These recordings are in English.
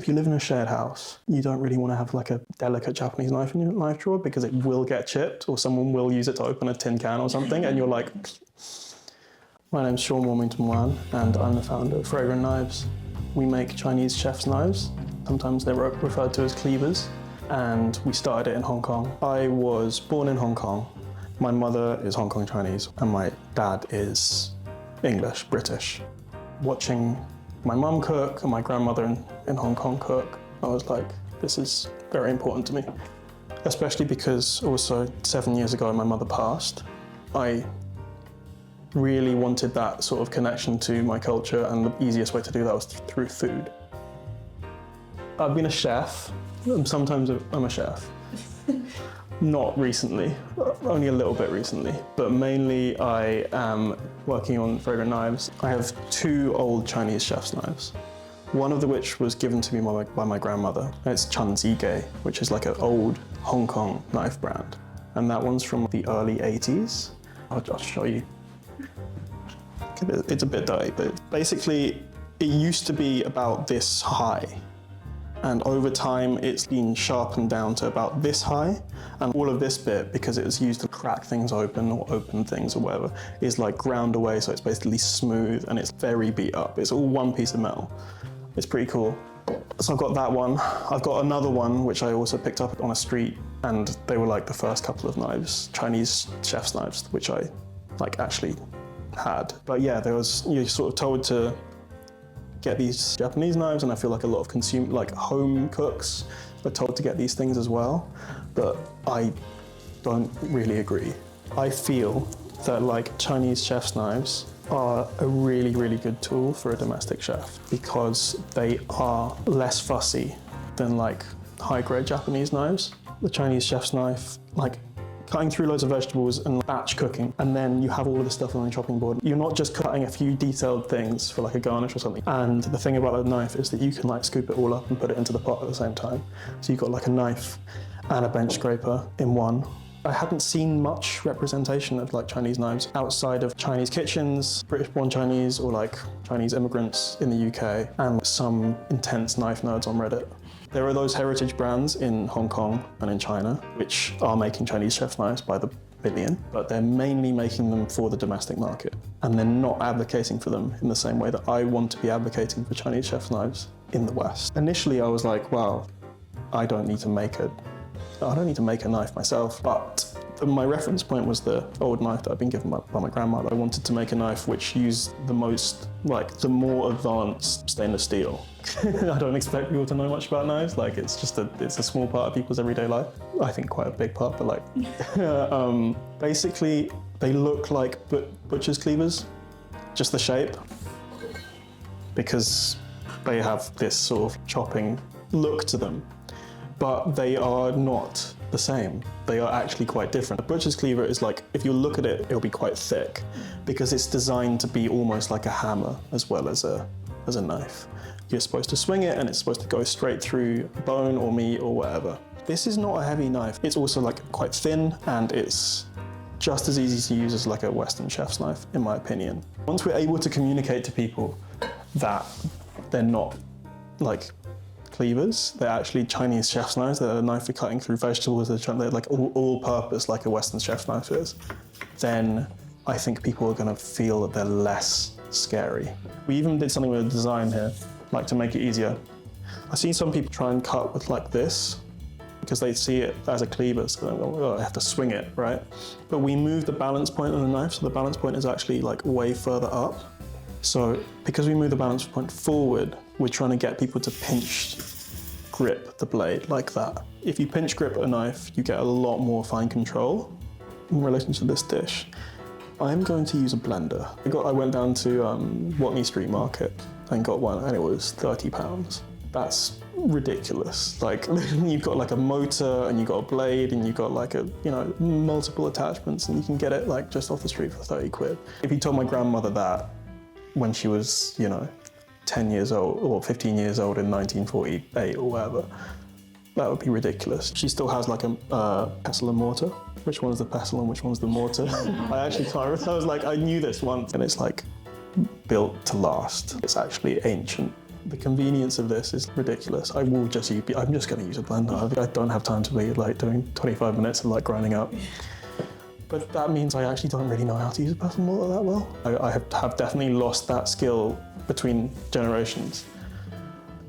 If you live in a shared house, you don't really want to have like a delicate Japanese knife in your knife drawer because it will get chipped or someone will use it to open a tin can or something and you're like... My name's Sean Warmington-Wan and I'm the founder of Fragrant Knives. We make Chinese chef's knives. Sometimes they're referred to as cleavers. And we started it in Hong Kong. I was born in Hong Kong. My mother is Hong Kong Chinese and my dad is English, British. Watching my mum cook and my grandmother in Hong Kong cook, I was like, this is very important to me. Especially because also 7 years ago my mother passed. I really wanted that sort of connection to my culture and the easiest way to do that was through food. I've been a chef. Sometimes I'm a chef. Not recently, only a little bit recently, but mainly I am working on Fragrant Knives. I have 2 old Chinese chef's knives. One of which was given to me by my grandmother. It's Chun Zige, which is like an old Hong Kong knife brand. And that one's from the early 80s. I'll show you. It's a bit dirty, but basically it used to be about this high. And over time, it's been sharpened down to about this high. And all of this bit, because it was used to crack things open or open things or whatever, is like ground away. So it's basically smooth and it's very beat up. It's all one piece of metal. It's pretty cool. So I've got that one. I've got another one, which I also picked up on a street. And they were like the first couple of knives, Chinese chef's knives, which I like actually had. But yeah, you're sort of told to get these Japanese knives, and I feel like a lot of home cooks are told to get these things as well, but I don't really agree. I feel that like Chinese chef's knives are a really, really good tool for a domestic chef because they are less fussy than like high-grade Japanese knives. The Chinese chef's knife, like cutting through loads of vegetables and batch cooking, and then you have all of the stuff on the chopping board. You're not just cutting a few detailed things for like a garnish or something. And the thing about the knife is that you can like scoop it all up and put it into the pot at the same time. So you've got like a knife and a bench scraper in one. I hadn't seen much representation of like Chinese knives outside of Chinese kitchens, British-born Chinese or like Chinese immigrants in the UK, and some intense knife nerds on Reddit. There are those heritage brands in Hong Kong and in China, which are making Chinese chef's knives by the billion, but they're mainly making them for the domestic market. And they're not advocating for them in the same way that I want to be advocating for Chinese chef's knives in the West. Initially, I was like, wow, I don't need to make a knife myself, but my reference point was the old knife that I'd been given by my grandmother. I wanted to make a knife which used the more advanced stainless steel. I don't expect people to know much about knives. Like it's a small part of people's everyday life. I think quite a big part, but like, basically they look like butcher's cleavers, just the shape, because they have this sort of chopping look to them, but they are not the same. They are actually quite different. A butcher's cleaver is like, if you look at it, it'll be quite thick because it's designed to be almost like a hammer as well as a knife. You're supposed to swing it and it's supposed to go straight through bone or meat or whatever. This is not a heavy knife. It's also like quite thin and it's just as easy to use as like a Western chef's knife, in my opinion. Once we're able to communicate to people that they're not like cleavers, they're actually Chinese chef's knives, they're a knife for cutting through vegetables, they're like all-purpose like a Western chef's knife is, then I think people are gonna feel that they're less scary. We even did something with a design here, like to make it easier. I've seen some people try and cut with like this, because they see it as a cleaver, so they go, oh, I have to swing it, right? But we moved the balance point on the knife, so the balance point is actually like way further up. So because we move the balance point forward, we're trying to get people to pinch grip the blade like that. If you pinch grip a knife, you get a lot more fine control. In relation to this dish, I'm going to use a blender. I went down to Watney Street Market and got one, and it was £30. That's ridiculous. Like, you've got like a motor and you've got a blade and you've got like multiple attachments, and you can get it like just off the street for 30 quid. If you told my grandmother that when she was, 10 years old or 15 years old in 1948 or whatever, that would be ridiculous. She still has like a pestle and mortar. Which one's the pestle and which one's the mortar? I actually can't remember. I was like, I knew this once. And it's like built to last. It's actually ancient The convenience of this is ridiculous. I'm just going to use a blender. I don't have time to be like doing 25 minutes of like grinding up. But that means I actually don't really know how to use a pestle mortar that well. I have definitely lost that skill between generations.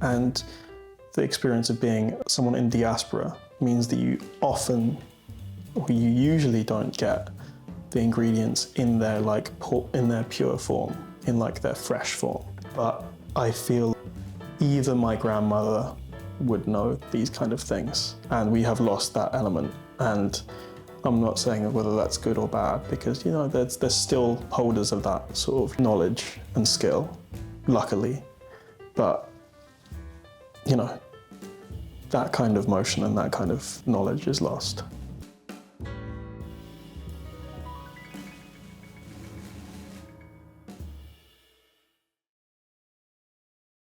And the experience of being someone in diaspora means that you usually don't get the ingredients in their pure form, in like their fresh form. But I feel either my grandmother would know these kind of things, and we have lost that element. And I'm not saying whether that's good or bad, because there's still holders of that sort of knowledge and skill, luckily. But that kind of motion and that kind of knowledge is lost.